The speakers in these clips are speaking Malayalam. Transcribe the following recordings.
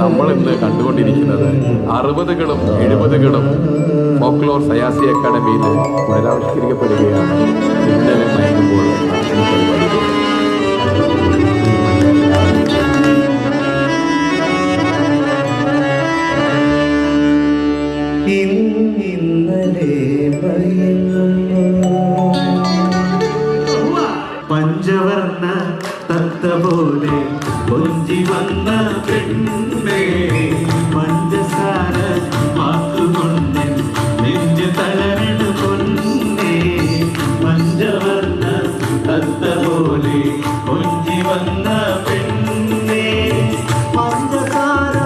നമ്മളിന്ന് കണ്ടുകൊണ്ടിരിക്കുന്നത് 60കളും 70കളും ഫോക്ലോർ സയാസി അക്കാദമിയിൽ പുനരാവിഷ്കരിക്കപ്പെടുകയാണ്. ഇന്നലെ മയക്കുമ്പോൾ പഞ്ചവർണ്ണ തത്ത പോലെ കൊഞ്ചി വന്ന പെണ്ണേ പഞ്ചസാര മാത്തുകൊണ്ട് നെഞ്ച് തളരണ പൊന്നേ പഞ്ചവർണ്ണ തത്ത പോലെ കൊഞ്ചി വന്ന പെണ്ണേ പഞ്ചസാര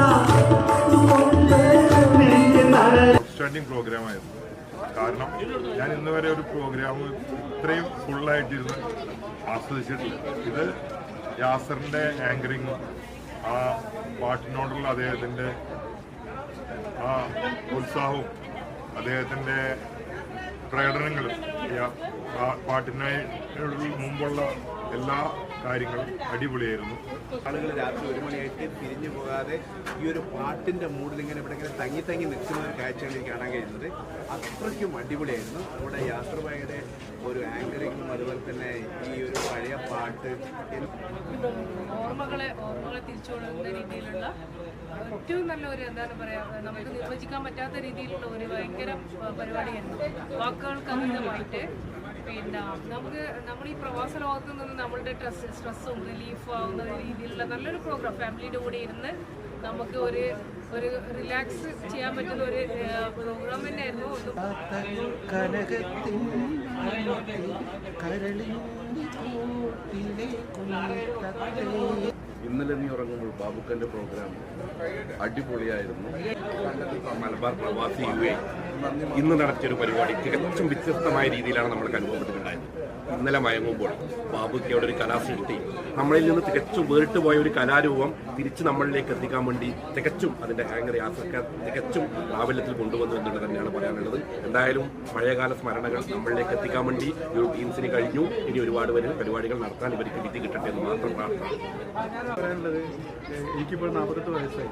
സ്റ്റാൻഡിങ് പ്രോഗ്രാമായിരുന്നു. കാരണം ഞാൻ ഇന്ന് വരെ ഒരു പ്രോഗ്രാം ഇത്രയും ഫുള്ളായിട്ടിരുന്ന് ആസ്വദിച്ചിട്ടില്ല. ഇത് യാസറിൻ്റെ ആങ്കറിങ്ങും ആ പാട്ടിനോടുള്ള അദ്ദേഹത്തിൻ്റെ ആ ഉത്സാഹവും അദ്ദേഹത്തിൻ്റെ പ്രകടനങ്ങളും പാട്ടിന് മുമ്പുള്ള എല്ലാ കാര്യങ്ങളും അടിപൊളിയായിരുന്നു. ആളുകൾ രാത്രി 1 മണിയായിട്ട് പിരിഞ്ഞു പോകാതെ ഈ ഒരു പാട്ടിൻ്റെ മൂഡിൽ ഇങ്ങനെ ഇവിടെ ഇങ്ങനെ തങ്ങി നിൽക്കുന്ന ഒരു കാഴ്ചയാണ് എനിക്ക് കാണാൻ കഴിയുന്നത്. അത്രയ്ക്കും അടിപൊളിയായിരുന്നു. അവിടെ യാത്രയുടെ ഒരു ആങ്കറിങ്ങും അതുപോലെ തന്നെ ഈ ഒരു പഴയ പാട്ട് ഓർമ്മകളെ തിരിച്ചുകൊള്ളുന്ന രീതിയിലുള്ള ഏറ്റവും നല്ല ഒരു എന്താണ് പറയുക, നമുക്ക് നിർവചിക്കാൻ പറ്റാത്ത രീതിയിലുള്ള ഒരു ഭയങ്കര പരിപാടിയായിരുന്നു. വാക്കുകൾക്ക് അതീതമായിട്ട് പിന്നെ നമ്മൾ ഈ പ്രവാസ ലോകത്ത് നിന്ന് നമ്മളുടെ സ്ട്രെസ്സും റിലീഫ് ആവുന്ന രീതിയിലുള്ള നല്ലൊരു പ്രോഗ്രാം ഫാമിലിയുടെ കൂടെ ഇരുന്ന് നമുക്ക് ഒരു റിലാക്സ് ചെയ്യാൻ പറ്റുന്ന ഒരു പ്രോഗ്രാം തന്നെയായിരുന്നു. ഇന്നലെ നീ ഉറങ്ങുമ്പോൾ ബാബുക്കൻ്റെ പ്രോഗ്രാം അടിപൊളിയായിരുന്നു. മലബാർ പ്രവാസി UA ഇന്ന് നടത്തിയൊരു പരിപാടി തികച്ചും വ്യത്യസ്തമായ രീതിയിലാണ് നമ്മൾക്ക് അനുഭവപ്പെട്ടിട്ടുണ്ടായത്. ഇന്നലെ മയങ്ങുമ്പോൾ ബാബുക്കയുടെ ഒരു കലാസൃഷ്ടി, നമ്മളിൽ നിന്ന് തികച്ചും വേറിട്ട് പോയ ഒരു കലാരൂപം തിരിച്ച് നമ്മളിലേക്ക് എത്തിക്കാൻ വേണ്ടി തികച്ചും അതിൻ്റെ ഹാങ്ങർ യാത്രക്കാർ തികച്ചും പ്രാബല്യത്തിൽ കൊണ്ടുവന്നു എന്നുള്ളത് തന്നെയാണ് പറയാനുള്ളത്. എന്തായാലും പഴയകാല സ്മരണകൾ നമ്മളിലേക്ക് എത്തിക്കാൻ വേണ്ടി ഒരു ടീംസിന് കഴിഞ്ഞു. ഇനി ഒരുപാട് പേര് പരിപാടികൾ നടത്താൻ ഇവർക്ക് വിധി കിട്ടട്ടെ എന്ന് മാത്രം പ്രാർത്ഥന. പറയാനുള്ളത്, എനിക്കിപ്പോൾ 48 വയസ്സായി.